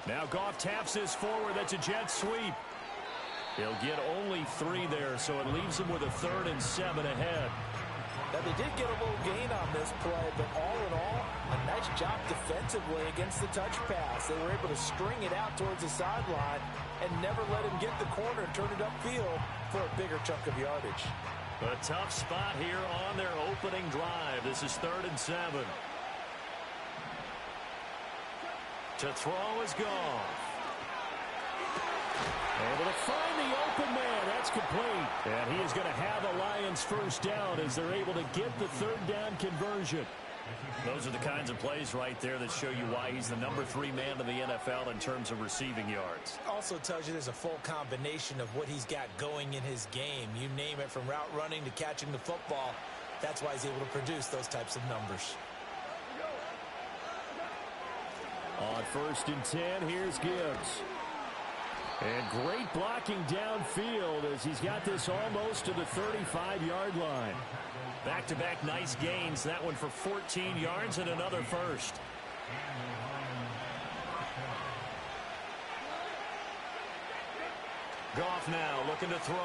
Now Goff taps this forward. That's a jet sweep. He'll get only 3 there, so it leaves him with a 3rd and 7 ahead. Now, they did get a little gain on this play, but all in all, a nice job defensively against the touch pass. They were able to string it out towards the sideline and never let him get the corner and turn it upfield for a bigger chunk of yardage. A tough spot here on their opening drive. This is 3rd and 7. To throw is Goff. Able to find the open man. That's complete. And he is going to have a Lions first down as they're able to get the 3rd down conversion. Those are the kinds of plays right there that show you why he's the number 3 man in the NFL in terms of receiving yards. Also tells you there's a full combination of what he's got going in his game. You name it, from route running to catching the football. That's why he's able to produce those types of numbers. On 1st and 10, here's Gibbs. And great blocking downfield as he's got this almost to the 35-yard line. Back-to-back nice gains. That one for 14 yards and another first. Goff now looking to throw.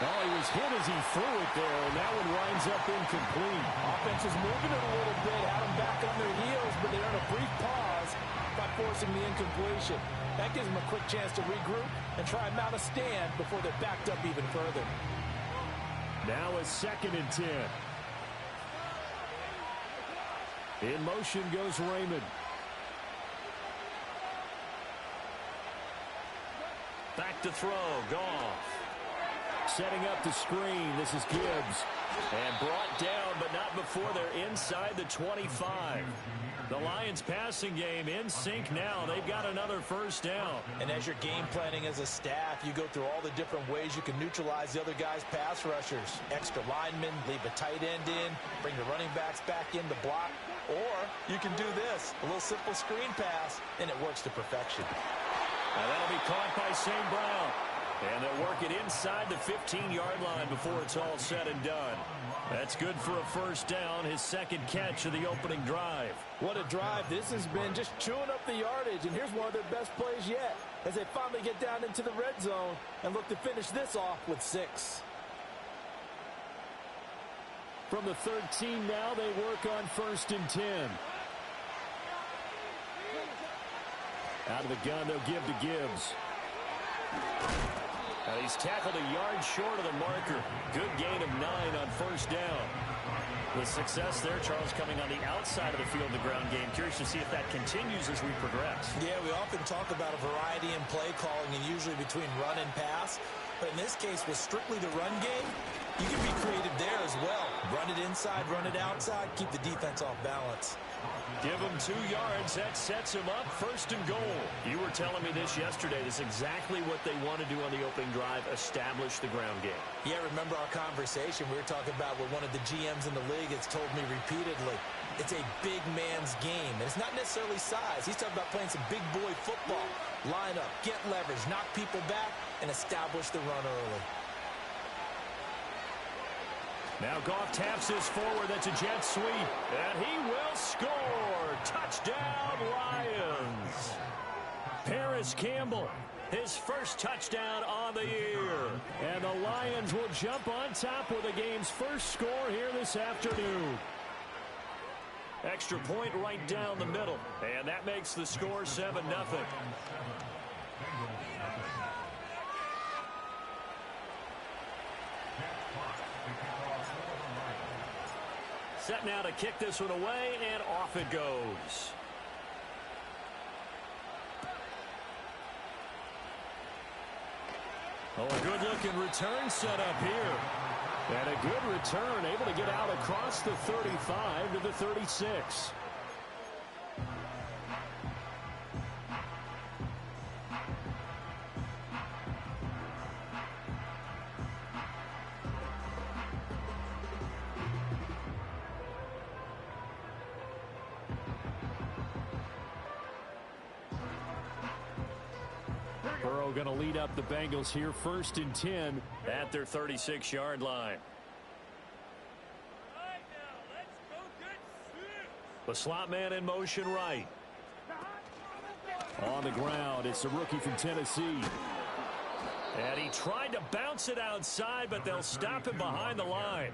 Oh, he was hit as he threw it there, and that one winds up incomplete. Offense is moving it a little bit, had them back on their heels, but they're in a brief pause by forcing the incompletion. That gives them a quick chance to regroup and try and mount a stand before they're backed up even further. Now a 2nd and 10. In motion goes Raymond. Back to throw, Goff. Setting up the screen, this is Gibbs. And brought down, but not before they're inside the 25. The Lions passing game in sync now. They've got another first down. And as you're game planning as a staff, you go through all the different ways you can neutralize the other guy's pass rushers. Extra linemen, leave a tight end in, bring the running backs back in to block. Or you can do this, a little simple screen pass, and it works to perfection. Now that'll be caught by St. Brown. And they'll work it inside the 15-yard line before it's all said and done. That's good for a first down, his 2nd catch of the opening drive. What a drive this has been, just chewing up the yardage. And here's one of their best plays yet as they finally get down into the red zone and look to finish this off with 6. From the 13 now, they work on 1st and 10. Out of the gun, they'll give to Gibbs. Now he's tackled a yard short of the marker. Good gain of 9 on first down. With success there, Charles, coming on the outside of the field in the ground game. Curious to see if that continues as we progress. Yeah, we often talk about a variety in play calling and usually between run and pass. But in this case, with strictly the run game, you can be creative there as well. Run it inside, run it outside, keep the defense off balance. Give him 2 yards. That sets him up 1st and goal. You were telling me this yesterday. This is exactly what they want to do on the opening drive, establish the ground game. Yeah, remember our conversation. We were talking about what one of the GMs in the league has told me repeatedly. It's a big man's game. And it's not necessarily size. He's talking about playing some big boy football. Line up, get leverage, knock people back, and establish the run early. Now Goff taps this forward. That's a jet sweep. And he will score. Touchdown, Lions. Paris Campbell, his first touchdown on the year. And the Lions will jump on top with the game's first score here this afternoon. Extra point right down the middle. And that makes the score 7-0. Set now to kick this one away, and off it goes. Oh, a good-looking return set up here. And a good return, able to get out across the 35 to the 36. Going to lead up the Bengals here, 1st and 10 at their 36-yard line. The slot man in motion right. On the ground, it's a rookie from Tennessee. And he tried to bounce it outside, but they'll stop him behind the line.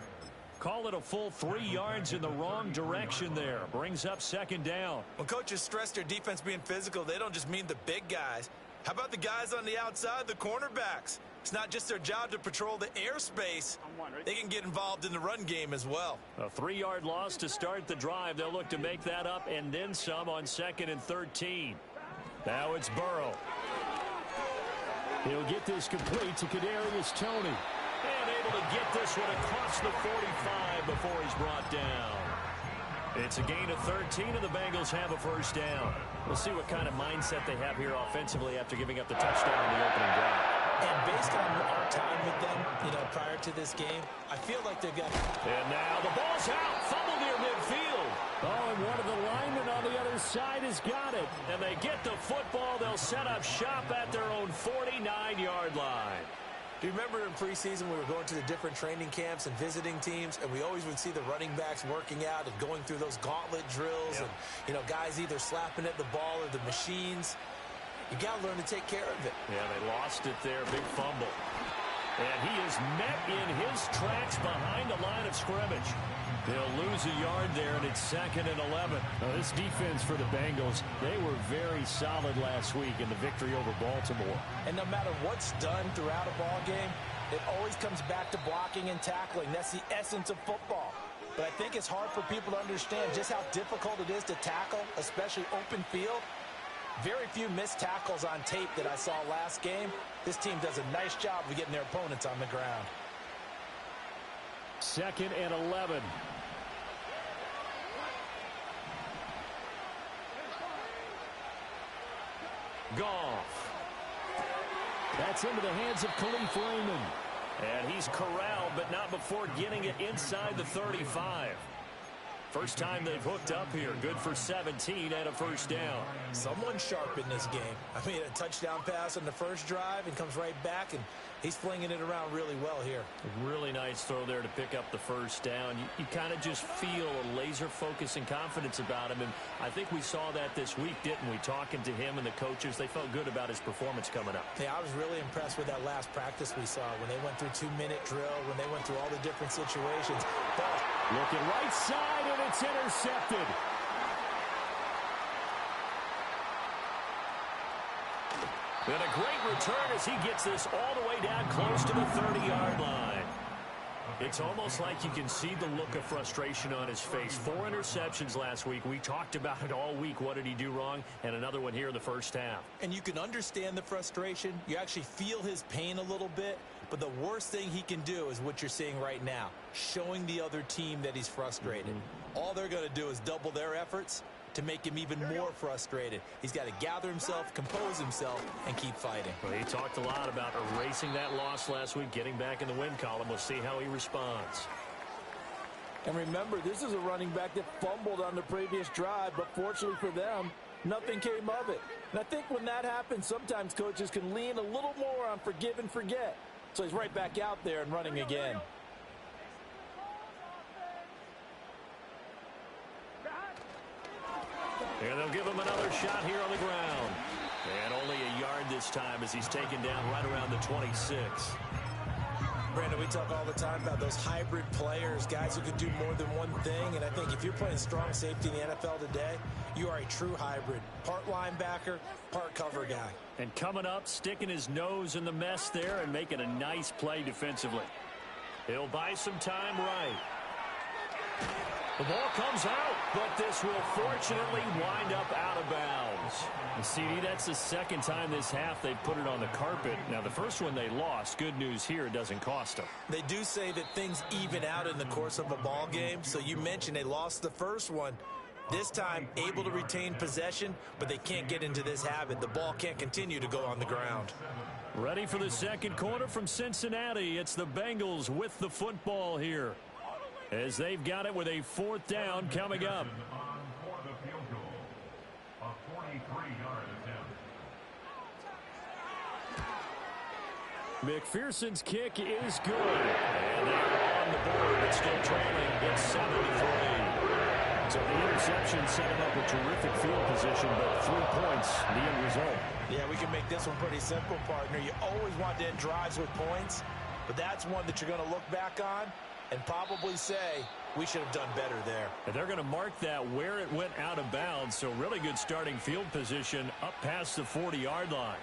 Call it a full 3 yards in the wrong direction there. Brings up second down. When coaches stress their defense being physical, they don't just mean the big guys. How about the guys on the outside, the cornerbacks? It's not just their job to patrol the airspace. They can get involved in the run game as well. A 3-yard loss to start the drive. They'll look to make that up and then some on 2nd and 13. Now it's Burrow. He'll get this complete to Kadarius Toney. And able to get this one across the 45 before he's brought down. It's a gain of 13, and the Bengals have a first down. We'll see what kind of mindset they have here offensively after giving up the touchdown in the opening drive. And based on our time with them, prior to this game, I feel like they've got... And now the ball's out. Fumble near midfield. Oh, and one of the linemen on the other side has got it. And they get the football. They'll set up shop at their own 49-yard line. Do you remember in preseason we were going to the different training camps and visiting teams, and we always would see the running backs working out and going through those gauntlet drills, yep. And, guys either slapping at the ball or the machines. You got to learn to take care of it. Yeah, they lost it there. Big fumble. And he is met in his tracks behind the line of scrimmage. They'll lose a yard there, and it's 2nd and 11. Now, this defense for the Bengals, they were very solid last week in the victory over Baltimore. And no matter what's done throughout a ball game, it always comes back to blocking and tackling. That's the essence of football. But I think it's hard for people to understand just how difficult it is to tackle, especially open field. Very few missed tackles on tape that I saw last game. This team does a nice job of getting their opponents on the ground. 2nd and 11. Goff. That's into the hands of Khalif Raymond. And he's corralled, but not before getting it inside the 35. First time they've hooked up here. Good for 17 and a first down. Someone sharp in this game. I mean, a touchdown pass on the first drive and comes right back, and he's flinging it around really well here. A really nice throw there to pick up the first down. You kind of just feel a laser focus and confidence about him, and I think we saw that this week, didn't we? Talking to him and the coaches, they felt good about his performance coming up. Yeah, I was really impressed with that last practice we saw when they went through 2-minute drill, when they went through all the different situations. Looking right side, and it's intercepted. And a great return as he gets this all the way down close to the 30-yard line. It's almost like you can see the look of frustration on his face. 4 interceptions last week. We talked about it all week. What did he do wrong? And another one here in the first half. And you can understand the frustration. You actually feel his pain a little bit. But the worst thing he can do is what you're seeing right now, showing the other team that he's frustrated. All they're going to do is double their efforts to make him even more frustrated. He's got to gather himself, compose himself, and keep fighting. Well, he talked a lot about erasing that loss last week, getting back in the win column. We'll see how he responds. And remember, this is a running back that fumbled on the previous drive, but fortunately for them, nothing came of it. And I think when that happens, sometimes coaches can lean a little more on forgive and forget. So he's right back out there and running again. And they'll give him another shot here on the ground. And only a yard this time as he's taken down right around the 26. Brandon, we talk all the time about those hybrid players, guys who can do more than one thing. And I think if you're playing strong safety in the NFL today, you are a true hybrid. Part linebacker, part cover guy. And coming up, sticking his nose in the mess there and making a nice play defensively. He'll buy some time right. The ball comes out, but this will fortunately wind up out of bounds. And CD, that's the second time this half they've put it on the carpet. Now, the first one they lost. Good news here, it doesn't cost them. They do say that things even out in the course of a ball game. So you mentioned they lost the first one. This time, able to retain possession, but they can't get into this habit. The ball can't continue to go on the ground. Ready for the second quarter from Cincinnati. It's the Bengals with the football here, as they've got it with a 4th down coming up. McPherson's kick is good. And they're on the board. It's still trailing. It's 7-3. So the interception set him up a terrific field position, but 3 points, the end result. Yeah, we can make this one pretty simple, partner. You always want to end drives with points, but that's one that you're going to look back on and probably say, we should have done better there. And they're going to mark that where it went out of bounds, so really good starting field position up past the 40-yard line.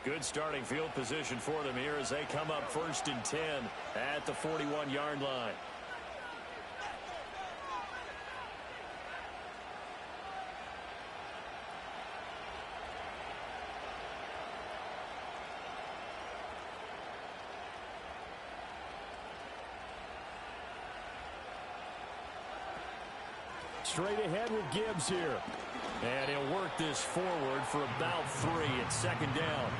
Good starting field position for them here as they come up 1st and 10 at the 41-yard line. Straight ahead with Gibbs here. And he'll work this forward for about 3 at 2nd down.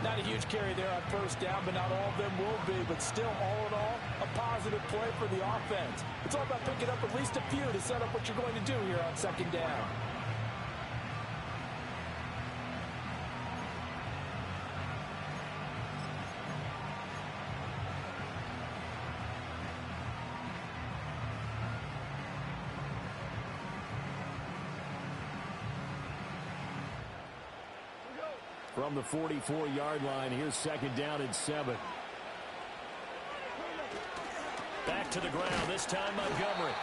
Not a huge carry there on 1st down, but not all of them will be. But still, all in all, a positive play for the offense. It's all about picking up at least a few to set up what you're going to do here on 2nd down. From the 44-yard line, here's 2nd down and 7. Back to the ground, this time Montgomery.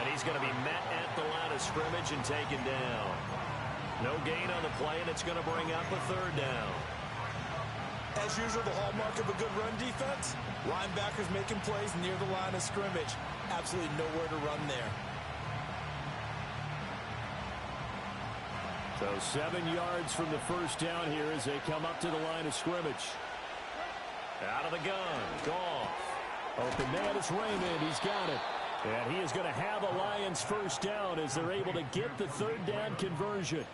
And he's going to be met at the line of scrimmage and taken down. No gain on the play, and it's going to bring up a 3rd down. As usual, the hallmark of a good run defense, linebackers making plays near the line of scrimmage. Absolutely nowhere to run there. So 7 yards from the 1st down here as they come up to the line of scrimmage. Out of the gun, Goff. Open man, it's Raymond. He's got it. And he is going to have a Lions 1st down as they're able to get the 3rd down conversion.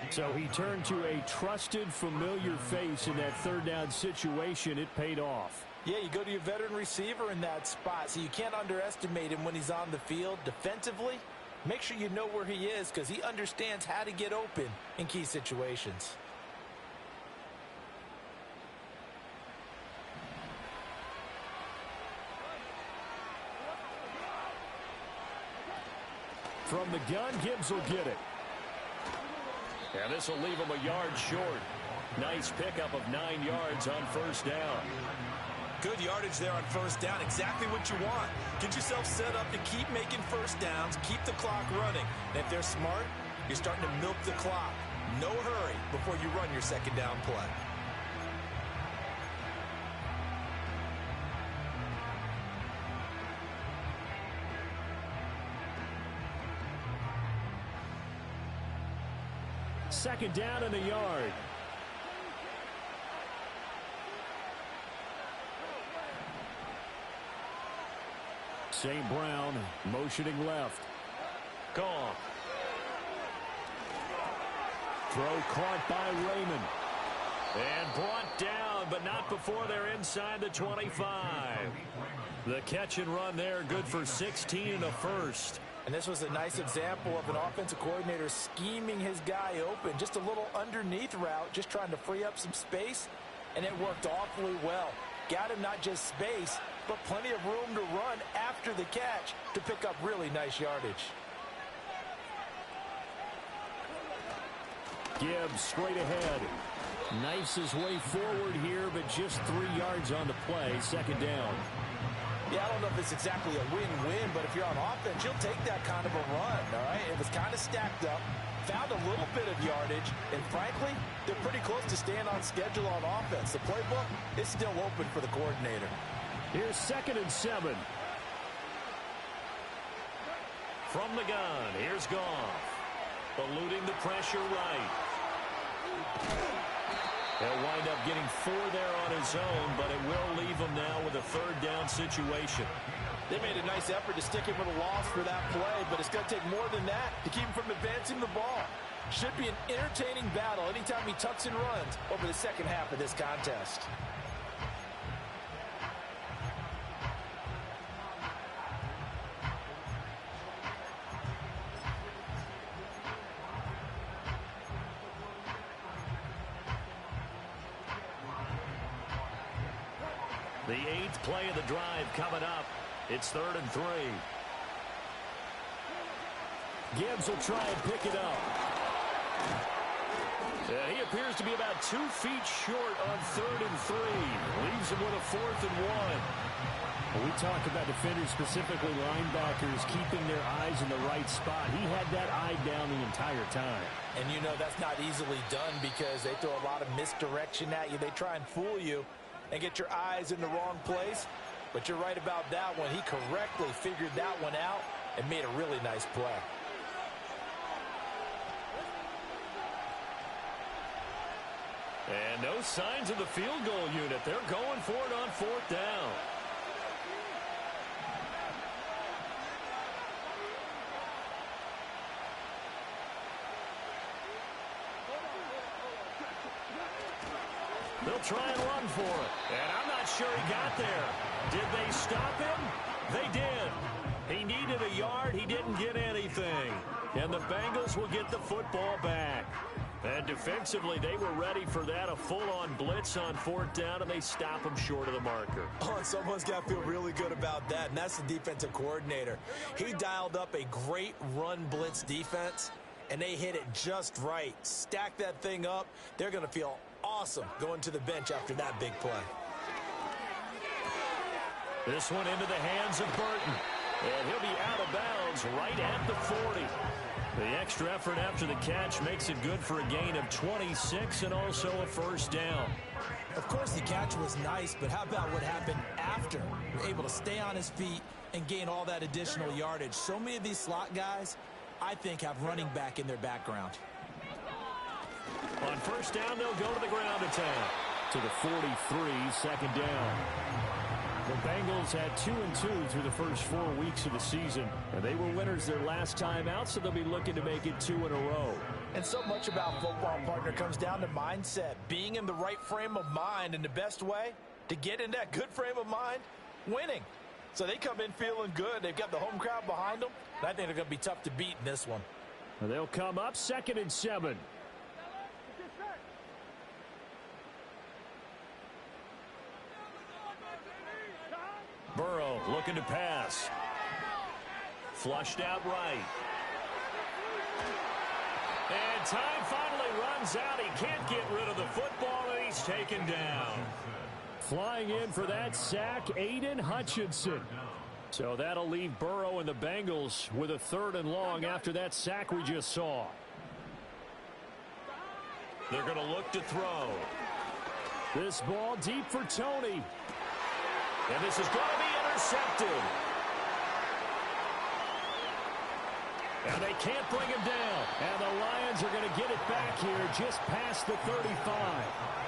So he turned to a trusted, familiar face in that 3rd down situation. It paid off. Yeah, you go to your veteran receiver in that spot, so you can't underestimate him when he's on the field defensively. Make sure you know where he is because he understands how to get open in key situations. From the gun, Gibbs will get it. And this will leave him a yard short. Nice pickup of 9 yards on 1st down. Good yardage there on 1st down. Exactly what you want. Get yourself set up to keep making 1st downs, keep the clock running. And if they're smart, you're starting to milk the clock. No hurry before you run your 2nd down play. Second down and a yard. St. Brown motioning left. Goff. Throw caught by Raymond. And brought down, but not before they're inside the 25. The catch and run there, good for 16 and a first. And this was a nice example of an offensive coordinator scheming his guy open. Just a little underneath route, just trying to free up some space. And it worked awfully well. Got him not just space, but plenty of room to run after the catch to pick up really nice yardage. Gibbs straight ahead. Knifes his way forward here, but just 3 yards on the play. Second down. Yeah, I don't know if it's exactly a win-win, but if you're on offense, you'll take that kind of a run, all right? It was kind of stacked up, found a little bit of yardage, and frankly, they're pretty close to staying on schedule on offense. The playbook is still open for the coordinator. Here's 2nd and 7. From the gun, here's Goff. Eluding the pressure right. He'll wind up getting 4 there on his own, but it will leave him now with a 3rd down situation. They made a nice effort to stick him with a loss for that play, but it's going to take more than that to keep him from advancing the ball. Should be an entertaining battle anytime he tucks and runs over the second half of this contest. The 8th play of the drive coming up. It's 3rd and 3. Gibbs will try and pick it up. He appears to be about 2 feet short on 3rd and 3. Leaves him with a 4th and 1. When we talk about defenders, specifically linebackers, keeping their eyes in the right spot, he had that eye down the entire time. And you know that's not easily done because they throw a lot of misdirection at you. They try and fool you and get your eyes in the wrong place. But you're right about that one. He correctly figured that one out and made a really nice play. And no signs of the field goal unit. They're going for it on 4th down. They'll try and run for it. And I'm not sure he got there. Did they stop him? They did. He needed a yard. He didn't get anything. And the Bengals will get the football back. And defensively, they were ready for that, a full-on blitz on 4th down, and they stop him short of the marker. Oh, and someone's got to feel really good about that, and that's the defensive coordinator. He dialed up a great run blitz defense, and they hit it just right. Stack that thing up. They're going to feel awesome going to the bench after that big play. This one into the hands of Burton. And he'll be out of bounds right at the 40. The extra effort after the catch makes it good for a gain of 26 and also a 1st down. Of course, the catch was nice, but how about what happened after? You're able to stay on his feet and gain all that additional yardage. So many of these slot guys, I think, have running back in their background. On 1st down, they'll go to the ground attack. To the 43, 2nd down. The Bengals had 2-2 through the first 4 weeks of the season, and they were winners their last time out, so they'll be looking to make it 2 in a row. And so much about football, partner, comes down to mindset, being in the right frame of mind, and the best way to get in that good frame of mind, winning. So they come in feeling good. They've got the home crowd behind them, and I think they're going to be tough to beat in this one. They'll come up 2nd and 7. Burrow looking to pass. Flushed out right. And time finally runs out. He can't get rid of the football, and he's taken down. Flying in for that sack, Aiden Hutchinson. So that'll leave Burrow and the Bengals with a 3rd and long after that sack we just saw. They're going to look to throw. This ball deep for Tony. And this is going to be intercepted. And they can't bring him down. And the Lions are going to get it back here just past the 35.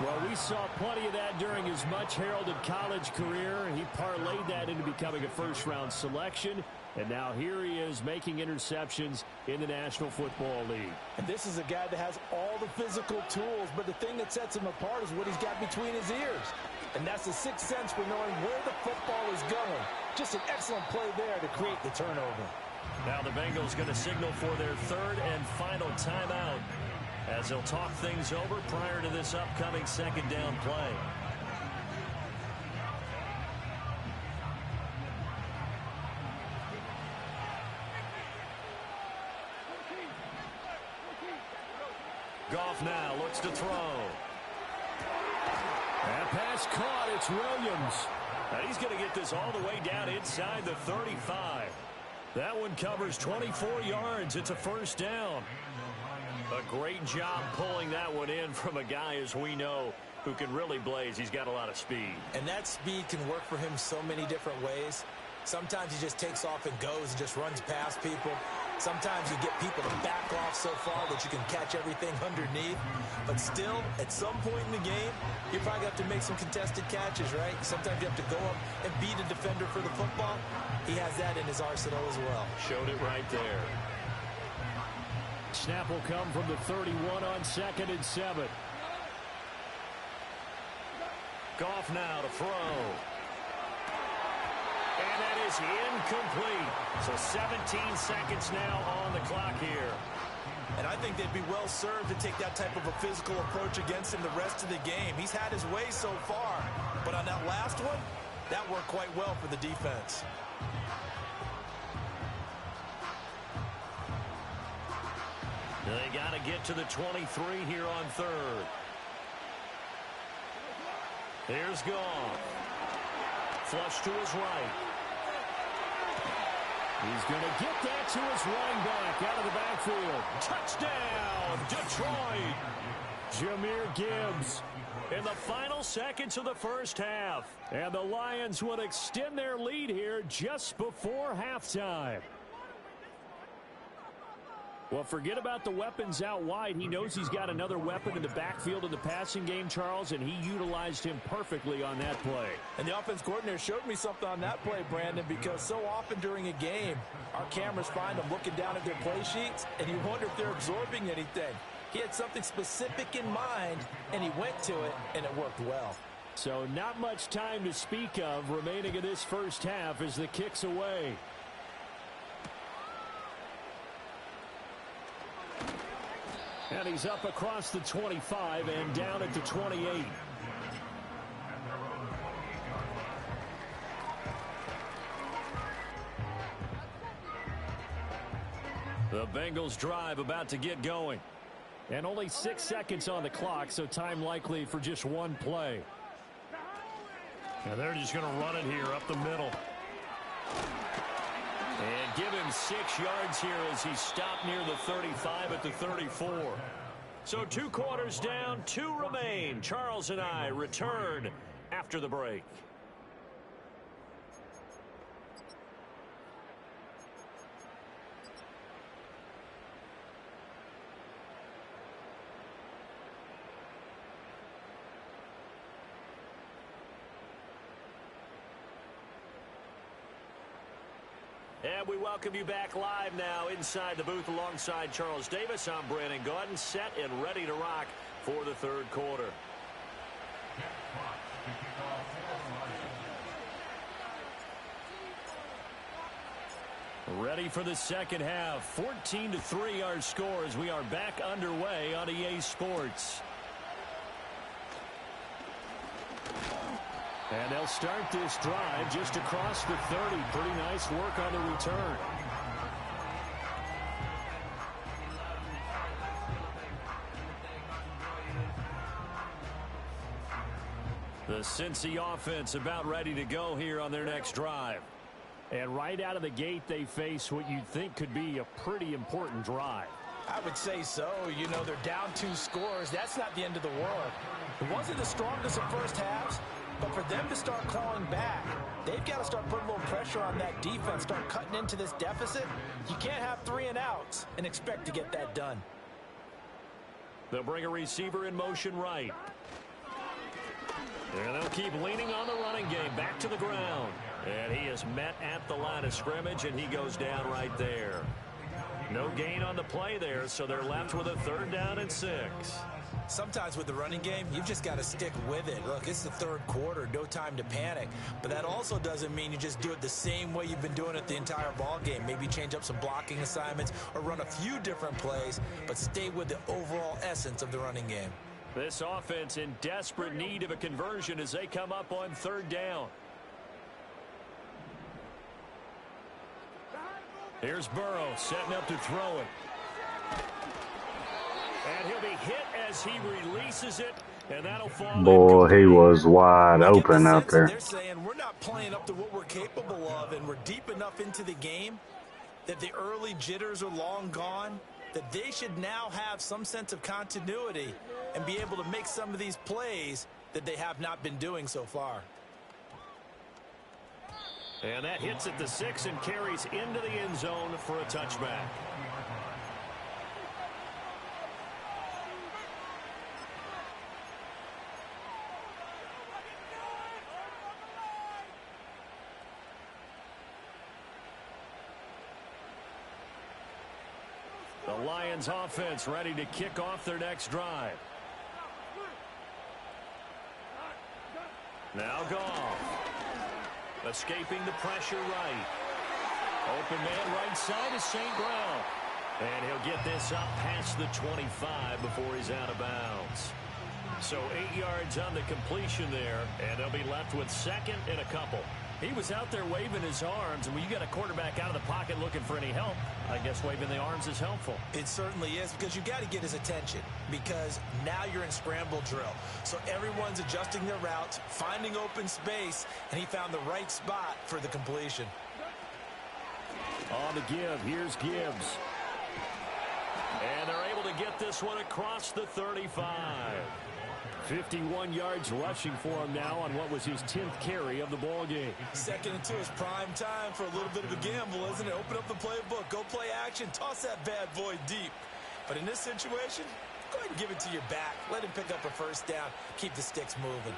Well, we saw plenty of that during his much-heralded college career. He parlayed that into becoming a first-round selection. And now here he is making interceptions in the National Football League. And this is a guy that has all the physical tools, but the thing that sets him apart is what he's got between his ears. And that's the sixth sense for knowing where the football is going. Just an excellent play there to create the turnover. Now the Bengals going to signal for their 3rd and final timeout as they'll talk things over prior to this upcoming 2nd down play. Goff now looks to throw. That pass caught. It's Williams. Now he's going to get this all the way down inside the 35. That one covers 24 yards. It's a 1st down. A great job pulling that one in from a guy, as we know, who can really blaze. He's got a lot of speed. And that speed can work for him so many different ways. Sometimes he just takes off and goes and just runs past people. Sometimes you get people to back off so far that you can catch everything underneath. But still, at some point in the game, you probably have to make some contested catches, right? Sometimes you have to go up and beat a defender for the football. He has that in his arsenal as well. Showed it right there. Snap will come from the 31 on 2nd and 7. Goff now to throw. And that is incomplete. So 17 seconds now on the clock here. And I think they'd be well served to take that type of a physical approach against him the rest of the game. He's had his way so far, but on that last one, That worked quite well for the defense. They got to get to the 23 here on third. Here's Goff. Flush to his right. He's going to get that to his running back out of the backfield. Touchdown, Detroit. Jahmyr Gibbs. In the final seconds of the first half. And the Lions would extend their lead here just before halftime. Well, forget about the weapons out wide. He knows he's got another weapon in the backfield in the passing game, Charles, and he utilized him perfectly on that play. And the offense coordinator showed me something on that play, Brandon, because so often during a game, our cameras find them looking down at their play sheets, and you wonder if they're absorbing anything. He had something specific in mind, and he went to it, and it worked well. So not much time to speak of remaining in this first half as the kick's away. And he's up across the 25 and down at the 28. The Bengals drive about to get going. And only 6 seconds on the clock, so time likely for just one play. And they're just going to run it here up the middle. And give him 6 yards here as he stopped near the 35 at the 34. So 2 quarters down, 2 remain. Charles and I return after the break. And we welcome you back live now inside the booth alongside Charles Davis. I'm Brandon Gaudin, set and ready to rock for the third quarter. Ready for the second half. 14-3 our score as we are back underway on EA Sports. And they'll start this drive just across the 30. Pretty nice work on the return. The Cincy offense about ready to go here on their next drive. And right out of the gate, they face what you'd think could be a pretty important drive. I would say so. You know, they're down 2 scores. That's not the end of the world. It wasn't the strongest of first halves, but for them to start clawing back, they've got to start putting a little pressure on that defense, start cutting into this deficit. You can't have 3 and outs and expect to get that done. They'll bring a receiver in motion right. And they'll keep leaning on the running game. Back to the ground. And he is met at the line of scrimmage, and he goes down right there. No gain on the play there, so they're left with a 3rd down and 6. Sometimes with the running game, you've just got to stick with it. Look, it's the third quarter, no time to panic. But that also doesn't mean you just do it the same way you've been doing it the entire ball game. Maybe change up some blocking assignments or run a few different plays, but stay with the overall essence of the running game. This offense in desperate need of a conversion as they come up on 3rd down. Here's Burrow setting up to throw it. And he'll be hit as he releases it, and that'll fall. Boy, he was wide open out there. They're saying we're not playing up to what we're capable of, and we're deep enough into the game that the early jitters are long gone, that they should now have some sense of continuity and be able to make some of these plays that they have not been doing so far. And that hits at the 6 and carries into the end zone for a touchback. The Lions offense ready to kick off their next drive. Now Goff. Escaping the pressure right. Open man right side is St. Brown. And he'll get this up past the 25 before he's out of bounds. So 8 yards on the completion there, and they'll be left with second and a couple. He was out there waving his arms, and when you got a quarterback out of the pocket looking for any help, I guess waving the arms is helpful. It certainly is, because you got to get his attention, because now you're in scramble drill. So everyone's adjusting their routes, finding open space, and he found the right spot for the completion. On the give, here's Gibbs. And they're able to get this one across the 35. 51 yards rushing for him now on what was his 10th carry of the ball game. 2nd and 2 is prime time for a little bit of a gamble, isn't it? Open up the playbook, go play action, toss that bad boy deep. But in this situation, go ahead and give it to your back. Let him pick up a first down. Keep the sticks moving.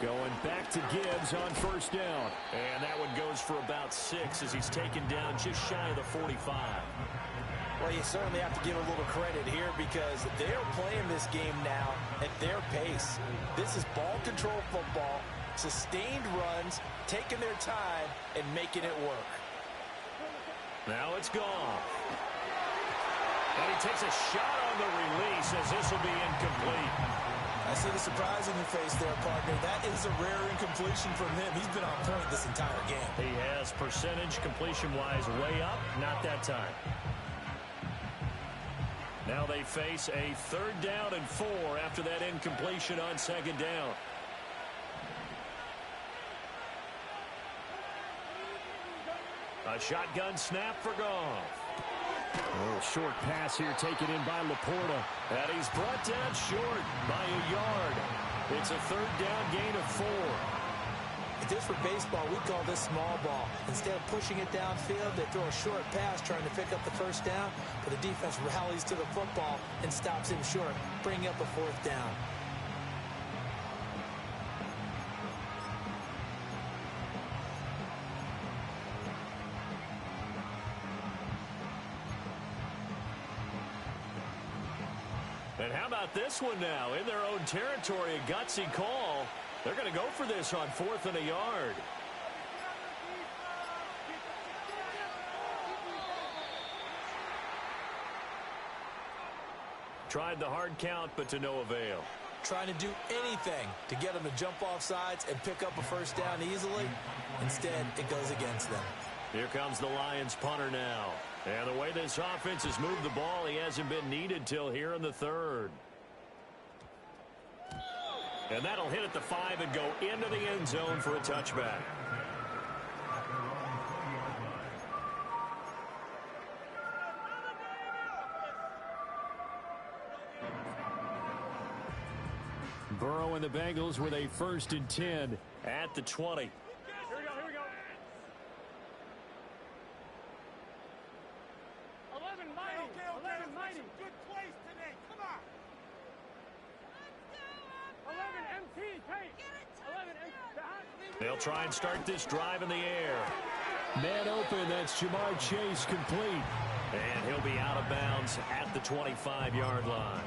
Going back to Gibbs on first down. And that one goes for about 6 as he's taken down just shy of the 45. Well, you certainly have to give a little credit here because they're playing this game now at their pace. This is ball control football, sustained runs, taking their time, and making it work. Now it's gone. And he takes a shot on the release as this will be incomplete. I see the surprise in your face there, partner. That is a rare incompletion from him. He's been on point this entire game. He has percentage completion-wise way up, not that time. Now they face a 3rd down and 4 after that incompletion on 2nd down. A shotgun snap for Goff. A little short pass here taken in by Laporta. And he's brought down short by a yard. It's a 3rd down gain of 4. If this were baseball, we call this small ball. Instead of pushing it downfield, they throw a short pass trying to pick up the first down, but the defense rallies to the football and stops him short, bringing up a 4th down. And how about this one now? In their own territory, a gutsy call. They're going to go for this on 4th and a yard. Tried the hard count, but to no avail. Trying to do anything to get them to jump off sides and pick up a first down easily. Instead, it goes against them. Here comes the Lions punter now. And the way this offense has moved the ball, he hasn't been needed till here in the 3rd. And that'll hit at the 5 and go into the end zone for a touchback. Burrow and the Bengals with a 1st and 10 at the 20. Here we go. 11 mighty. Good place today. Come on. 11 MT. Hey. 11 MT. They'll try and start this drive in the air. Man open, that's Jamar Chase complete. And he'll be out of bounds at the 25-yard line.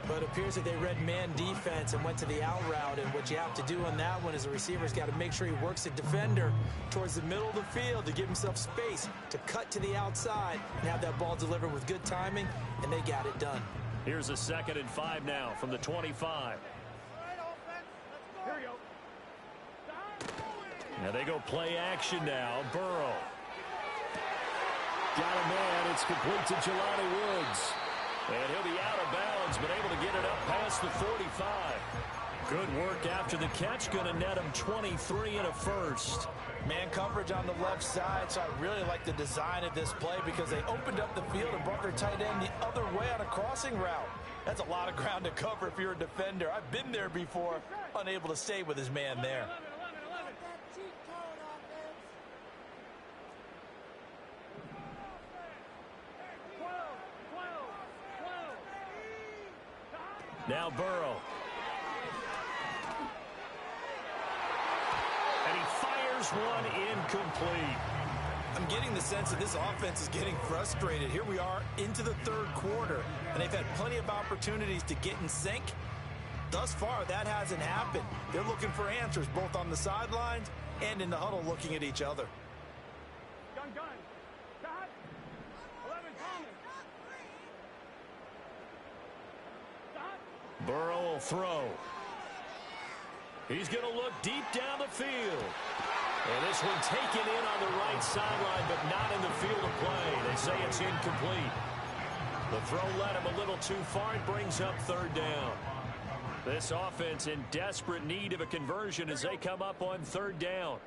But it appears that they read man defense and went to the out route. And what you have to do on that one is the receiver's got to make sure he works the defender towards the middle of the field to give himself space to cut to the outside and have that ball delivered with good timing, and they got it done. Here's a 2nd and 5 now from the 25. Here we go. Now they go play action now. Burrow. Got a man. It's complete to Jelani Woods. And he'll be out of bounds, but able to get it up past the 45. Good work after the catch. Going to net him 23 and a 1st. Man coverage on the left side, so I really like the design of this play because they opened up the field and brought their tight end the other way on a crossing route. That's a lot of ground to cover if you're a defender. I've been there before, unable to stay with his man there. Now Burrow. And he fires one incomplete. I'm getting the sense that this offense is getting frustrated. Here we are into the 3rd quarter, and they've had plenty of opportunities to get in sync. Thus far, that hasn't happened. They're looking for answers both on the sidelines and in the huddle looking at each other. Gun. Got. 11 Thomas. Stop. Burrow will throw. He's going to look deep down the field. And this one taken in on the right sideline, but not in the field of play. They say it's incomplete. The throw led him a little too far. It brings up third down. This offense in desperate need of a conversion as they come up on third down.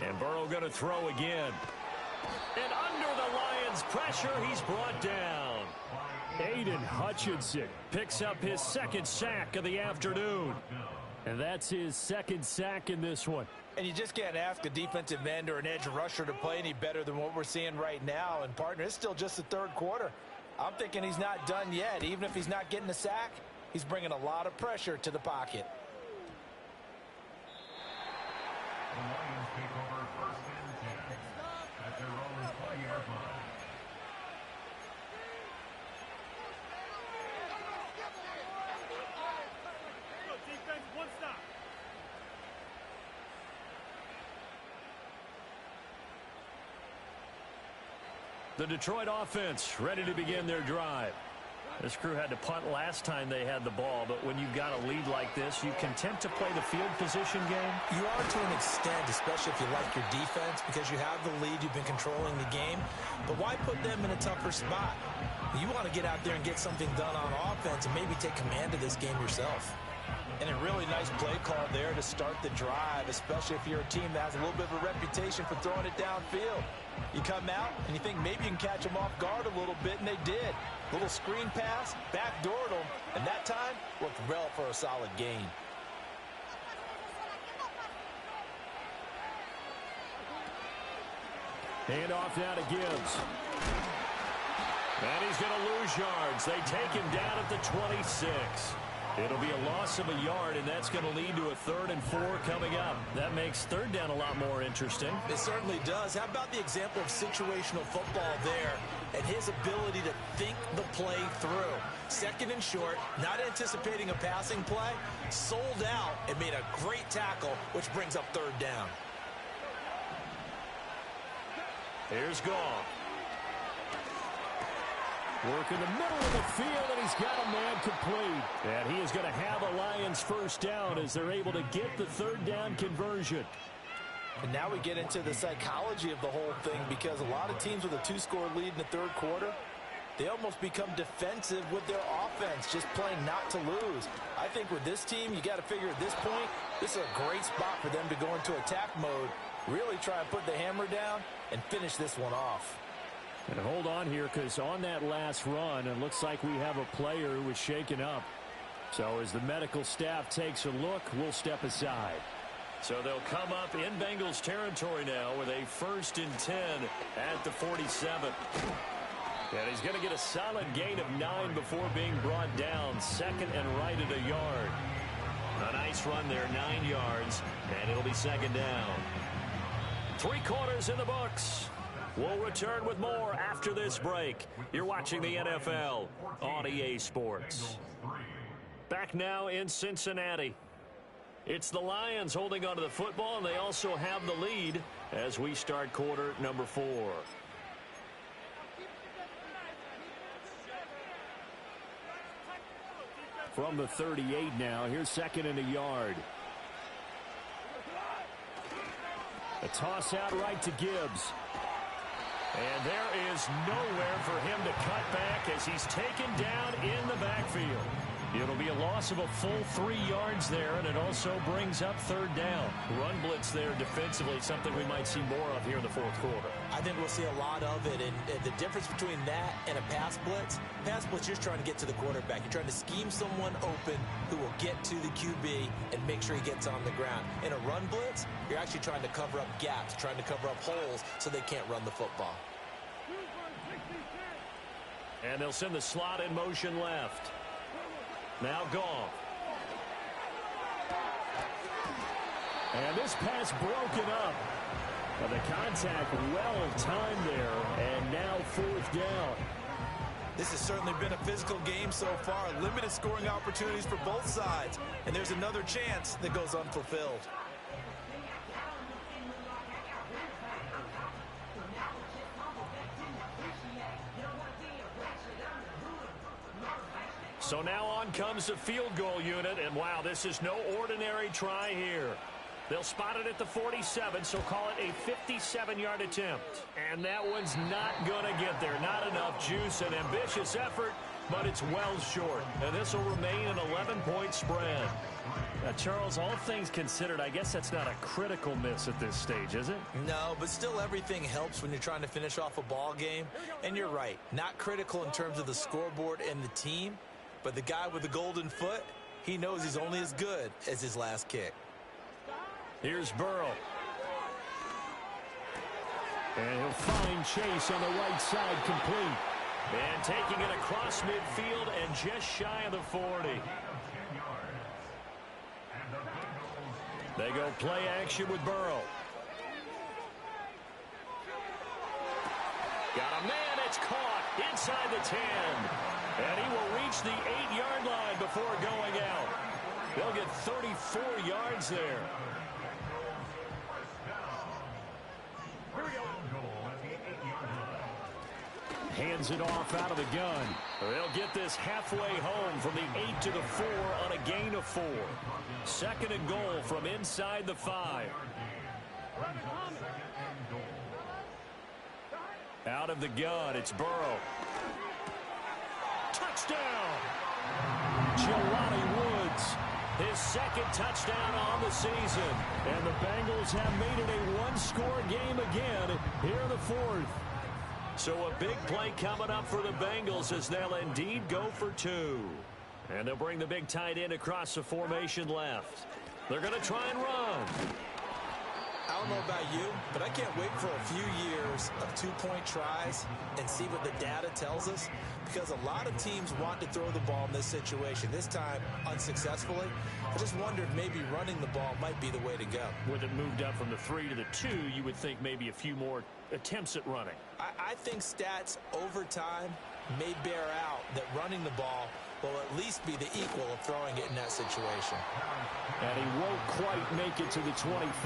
And Burrow going to throw again. And under the Lions' pressure, he's brought down. Aiden Hutchinson picks up his second sack of the afternoon. And that's his second sack in this one. And you just can't ask a defensive end or an edge rusher to play any better than what we're seeing right now. And, partner, it's still just the third quarter. I'm thinking he's not done yet. Even if he's not getting a sack, he's bringing a lot of pressure to the pocket. The Lions take over first and 10 at their own 20-yard line. Good defense, one stop. The Detroit offense ready to begin their drive. This crew had to punt last time they had the ball, but when you've got a lead like this, you content to play the field position game? You are to an extent, especially if you like your defense, because you have the lead, you've been controlling the game. But why put them in a tougher spot? You want to get out there and get something done on offense and maybe take command of this game yourself. And a really nice play call there to start the drive, especially if you're a team that has a little bit of a reputation for throwing it downfield. You come out and you think maybe you can catch them off guard a little bit, and they did. Little screen pass, backdoored them, and that time worked well for a solid gain. Hand off now to Gibbs. And he's going to lose yards. They take him down at the 26. It'll be a loss of a yard, and that's going to lead to a 3rd and 4 coming up. That makes third down a lot more interesting. It certainly does. How about the example of situational football there and his ability to think the play through? Second and short, not anticipating a passing play, sold out and made a great tackle, which brings up third down. Here's Goff. Work in the middle of the field, and he's got a man complete. And he is going to have a Lions first down as they're able to get the third down conversion. And now we get into the psychology of the whole thing, because a lot of teams with a 2-score lead in the third quarter, they almost become defensive with their offense, just playing not to lose. I think with this team, you got to figure at this point, this is a great spot for them to go into attack mode, really try and put the hammer down and finish this one off. And hold on here, because on that last run, it looks like we have a player who was shaken up. So as the medical staff takes a look, we'll step aside. So they'll come up in Bengals territory now with a 1st and 10 at the 47. And he's going to get a solid gain of 9 before being brought down. Second and right at a yard. A nice run there, 9 yards, and it'll be second down. 3 quarters in the books. We'll return with more after this break. You're watching the NFL on EA Sports. Back now in Cincinnati. It's the Lions holding onto the football, and they also have the lead as we start quarter number 4. From the 38 now, here's second and a yard. A toss out right to Gibbs. And there is nowhere for him to cut back as he's taken down in the backfield. It'll be a loss of a full 3 yards there, and it also brings up third down. Run blitz there defensively, something we might see more of here in the fourth quarter. I think we'll see a lot of it, and the difference between that and a pass blitz, you're just trying to get to the quarterback. You're trying to scheme someone open who will get to the QB and make sure he gets on the ground. In a run blitz, you're actually trying to cover up gaps, trying to cover up holes so they can't run the football. And they'll send the slot in motion left. Now Goff. And this pass broken up. But the contact well timed there, and now fourth down. This has certainly been a physical game so far. Limited scoring opportunities for both sides. And there's another chance that goes unfulfilled. So now on comes the field goal unit, and wow, this is no ordinary try here. They'll spot it at the 47, so call it a 57-yard attempt. And that one's not going to get there. Not enough juice, an ambitious effort, but it's well short. And this will remain an 11-point spread. Now, Charles, all things considered, I guess that's not a critical miss at this stage, is it? No, but still everything helps when you're trying to finish off a ball game. And you're right, not critical in terms of the scoreboard and the team, but the guy with the golden foot, he knows he's only as good as his last kick. Here's Burrow. And he'll find Chase on the right side complete. And taking it across midfield and just shy of the 40. They go play action with Burrow. Got a man, it's caught inside the 10. And he will reach the 8-yard line before going out. They'll get 34 yards there. Hands it off out of the gun. They'll get this halfway home from the 8 to the 4 on a gain of 4. Second and goal from inside the 5. Out of the gun, it's Burrow. Touchdown! Jelani Woods. His second touchdown on the season. And the Bengals have made it a one-score game again here in the fourth. So a big play coming up for the Bengals as they'll indeed go for 2. And they'll bring the big tight end across the formation left. They're going to try and run. I don't know about you, but I can't wait for a few years of two-point tries and see what the data tells us, because a lot of teams want to throw the ball in this situation. This time, unsuccessfully. I just wondered maybe running the ball might be the way to go. With it moved up from the 3 to the 2, you would think maybe a few more attempts at running. I think stats over time may bear out that running the ball will at least be the equal of throwing it in that situation. And he won't quite make it to the 25.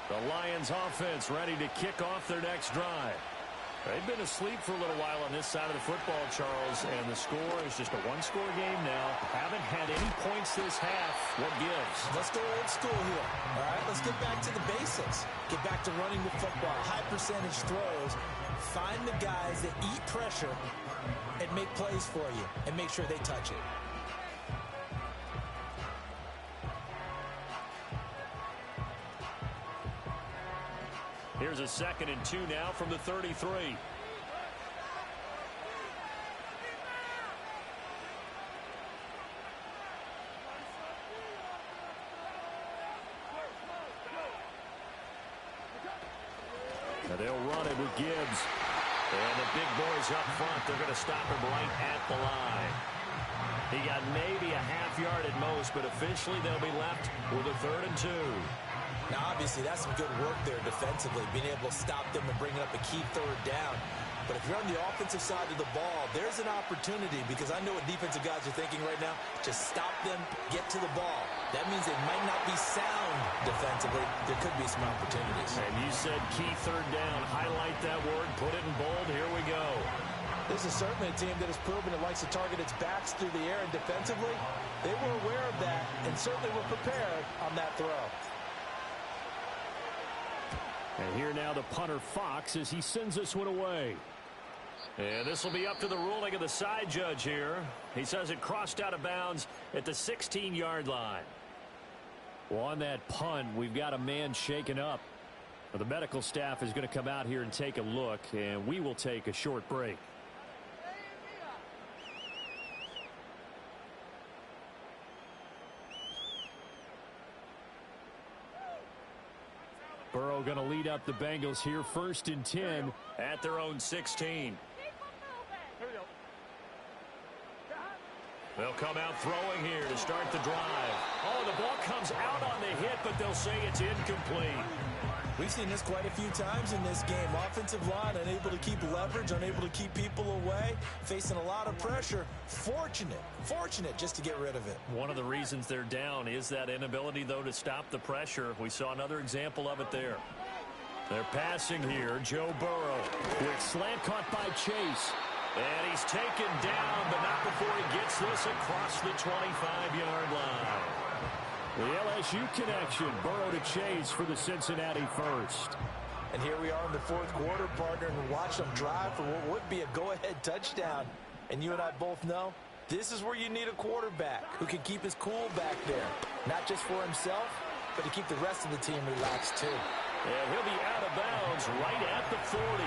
The Lions offense ready to kick off their next drive. They've been asleep for a little while on this side of the football, Charles, and the score is just a one-score game now. Haven't had any points this half. What gives? Let's go old school here. All right, let's get back to the basics. Get back to running the football. High percentage throws. Find the guys that eat pressure and make plays for you and make sure they touch it. Here's a 2nd and 2 now from the 33. Now they'll run it with Gibbs. And the big boys up front, they're going to stop him right at the line. He got maybe a half yard at most, but officially they'll be left with a 3rd and 2. Now, obviously, that's some good work there defensively, being able to stop them and bringing up a key 3rd down. But if you're on the offensive side of the ball, there's an opportunity, because I know what defensive guys are thinking right now. Just stop them, get to the ball. That means they might not be sound defensively. There could be some opportunities. And you said key 3rd down. Highlight that word, put it in bold. Here we go. This is certainly a team that has proven it likes to target its backs through the air, and defensively, they were aware of that and certainly were prepared on that throw. And here now the punter Fox as he sends this one away. And this will be up to the ruling of the side judge here. He says it crossed out of bounds at the 16-yard line. Well, on that punt, we've got a man shaken up. Well, the medical staff is going to come out here and take a look, and we will take a short break. Burrow going to lead up the Bengals here, 1st and 10 at their own 16. They'll come out throwing here to start the drive. Oh, the ball comes out on the hit, but they'll say it's incomplete. We've seen this quite a few times in this game. Offensive line unable to keep leverage, unable to keep people away, facing a lot of pressure. Fortunate just to get rid of it. One of the reasons they're down is that inability, though, to stop the pressure. We saw another example of it there. They're passing here. Joe Burrow. Quick slant caught by Chase. And he's taken down, but not before he gets this across the 25-yard line. The LSU connection. Burrow to Chase for the Cincinnati first. And here we are in the fourth quarter, partner, and watch them drive for what would be a go-ahead touchdown. And you and I both know this is where you need a quarterback who can keep his cool back there. Not just for himself, but to keep the rest of the team relaxed too. And he'll be out of bounds right at the 40.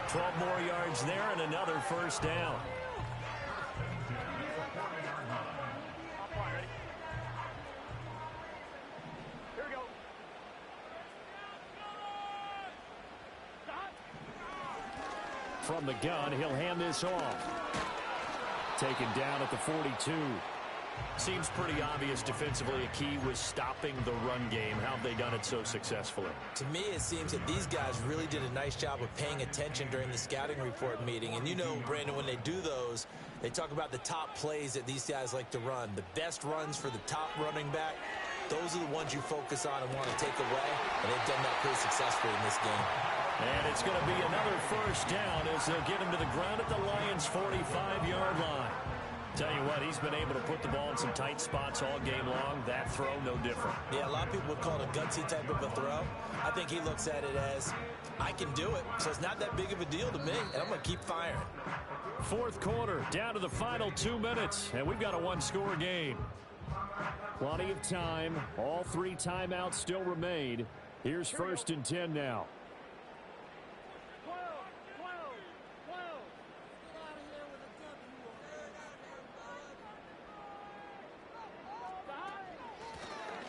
12 more yards there and another first down. Here we go. From the gun, he'll hand this off. Taken down at the 42. Seems pretty obvious defensively a key was stopping the run game. How have they done it so successfully? To me, it seems that these guys really did a nice job of paying attention during the scouting report meeting. And you know, Brandon, when they do those, they talk about the top plays that these guys like to run. The best runs for the top running back, those are the ones you focus on and want to take away. And they've done that pretty successfully in this game. And it's going to be another first down as they'll get him to the ground at the Lions' 45-yard line. Tell you what, he's been able to put the ball in some tight spots all game long. That throw, no different. Yeah, a lot of people would call it a gutsy type of a throw. I think he looks at it as, I can do it, so it's not that big of a deal to me, and I'm going to keep firing. Fourth quarter, down to the final 2 minutes, and we've got a one-score game. Plenty of time. All three timeouts still remain. Here's first and 10 now. 12, 12, 12.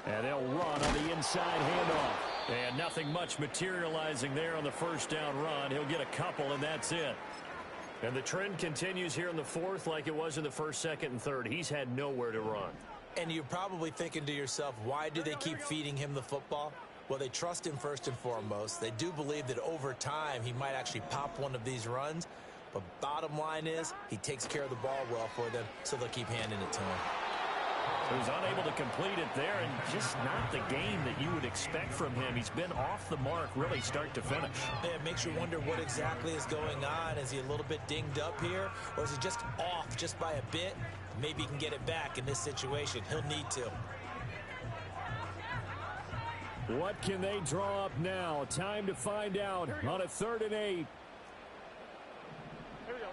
And they'll run on the inside handoff. And nothing much materializing there on the first down run. He'll get a couple, and that's it. And the trend continues here in the fourth like it was in the first, second, and third. He's had nowhere to run. And you're probably thinking to yourself, why do they keep feeding him the football? Well, they trust him first and foremost. They do believe that over time he might actually pop one of these runs. But bottom line is he takes care of the ball well for them, so they'll keep handing it to him. He was unable to complete it there, and just not the game that you would expect from him. He's been off the mark really start to finish. Yeah, it makes you wonder what exactly is going on. Is he a little bit dinged up here, or is he just off just by a bit? Maybe he can get it back in this situation. He'll need to. What can they draw up now? Time to find out on a 3rd and 8. Here we go.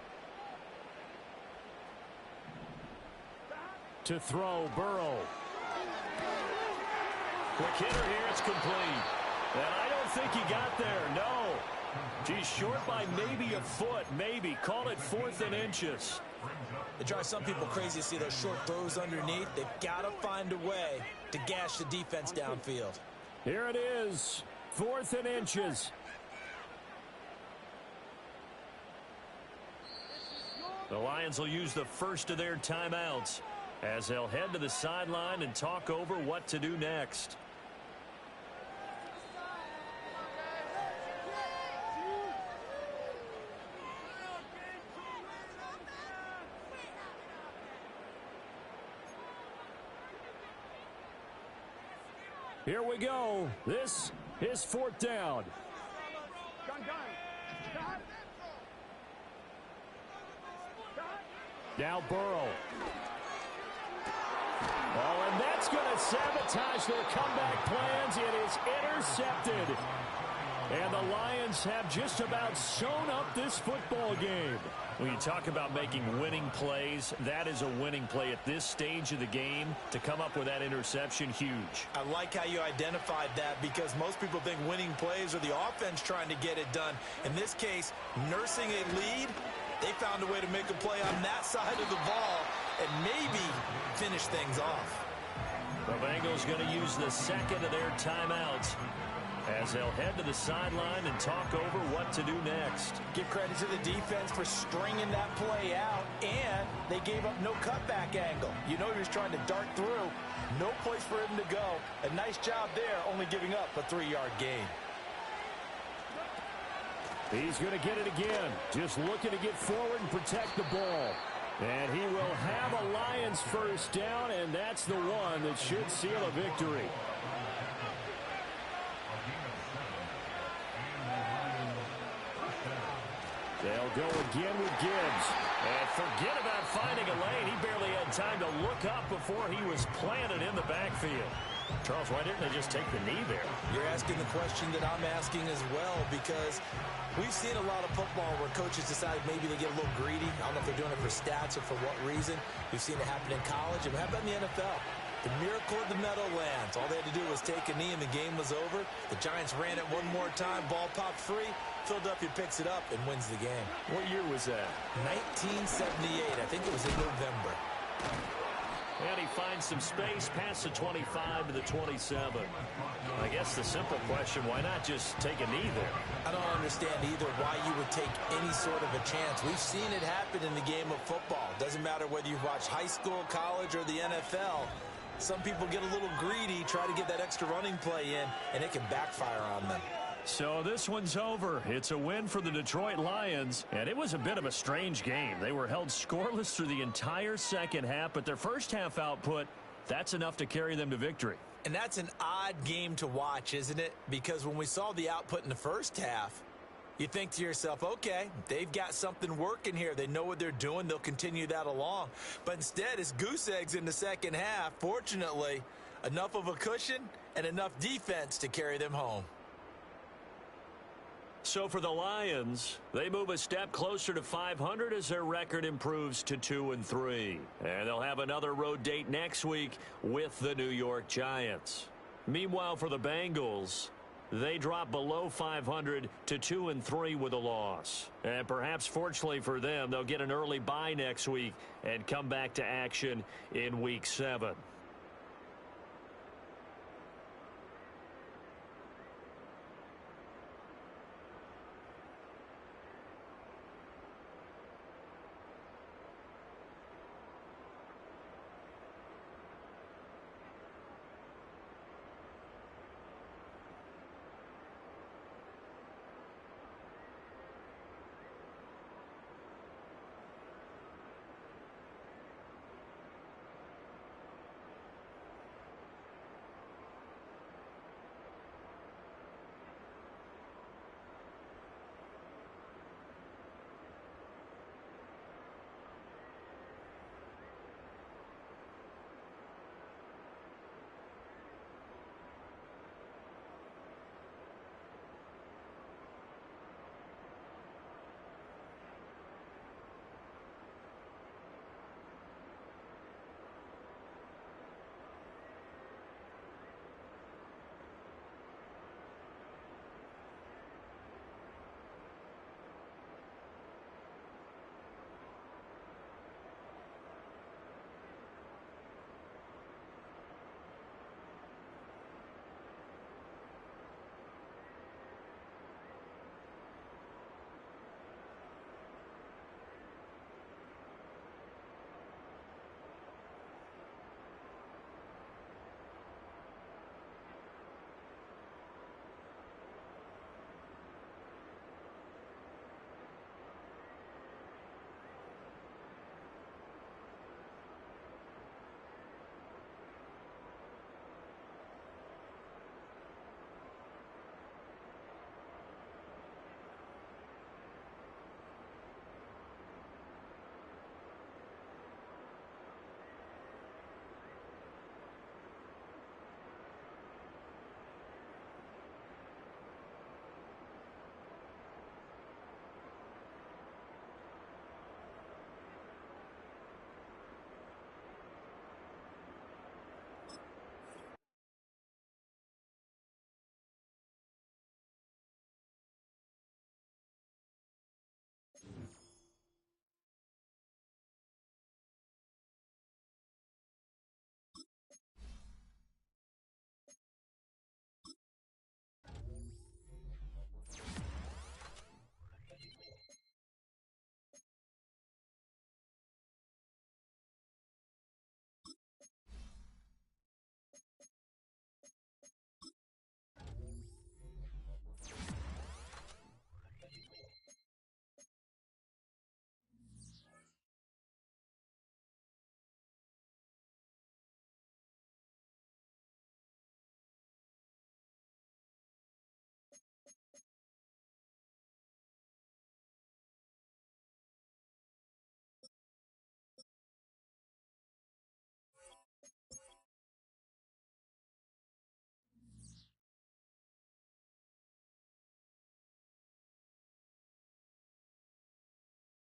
To throw, Burrow. Quick hitter here, it's complete. And I don't think he got there, no. He's short by maybe a foot, maybe. Call it 4th and inches. It drives some people crazy to see those short throws underneath. They've got to find a way to gash the defense downfield. Here it is, 4th and inches. The Lions will use the first of their timeouts as they'll head to the sideline and talk over what to do next. Here we go. This is 4th down. Gun. Stop. Now Burrow. Oh, and that's going to sabotage their comeback plans. It is intercepted. And the Lions have just about sewn up this football game. When you talk about making winning plays, that is a winning play at this stage of the game. To come up with that interception, huge. I like how you identified that because most people think winning plays are the offense trying to get it done. In this case, nursing a lead, they found a way to make a play on that side of the ball and maybe finish things off. The Bengals going to use the second of their timeouts as they'll head to the sideline and talk over what to do next. Give credit to the defense for stringing that play out, and they gave up no cutback angle. You know he was trying to dart through. No place for him to go. A nice job there, only giving up a 3-yard gain. He's going to get it again. Just looking to get forward and protect the ball. And he will have a Lions first down, and that's the one that should seal a victory. They'll go again with Gibbs. And forget about finding a lane. He barely had time to look up before he was planted in the backfield. Charles, why didn't they just take the knee there? You're asking the question that I'm asking as well, because we've seen a lot of football where coaches decide maybe they get a little greedy. I don't know if they're doing it for stats or for what reason. We've seen it happen in college, and how about in the NFL? The miracle of the Meadowlands. All they had to do was take a knee, and the game was over. The Giants ran it one more time. Ball popped free. Philadelphia picks it up and wins the game. What year was that? 1978. I think it was in November. And he finds some space past the 25 to the 27. I guess the simple question, why not just take a knee there? I don't understand either why you would take any sort of a chance. We've seen it happen in the game of football. Doesn't matter whether you watch high school, college, or the NFL. Some people get a little greedy, try to get that extra running play in, and it can backfire on them. So this one's over. It's a win for the Detroit Lions, and it was a bit of a strange game. They were held scoreless through the entire second half, but their first half output, that's enough to carry them to victory. And that's an odd game to watch, isn't it? Because when we saw the output in the first half, you think to yourself, okay, they've got something working here. They know what they're doing. They'll continue that along. But instead, it's goose eggs in the second half. Fortunately, enough of a cushion and enough defense to carry them home. So for the Lions, they move a step closer to 500 as their record improves to 2-3. And they'll have another road date next week with the New York Giants. Meanwhile, for the Bengals, they drop below 500 to 2-3 with a loss. And perhaps fortunately for them, they'll get an early bye next week and come back to action in Week 7.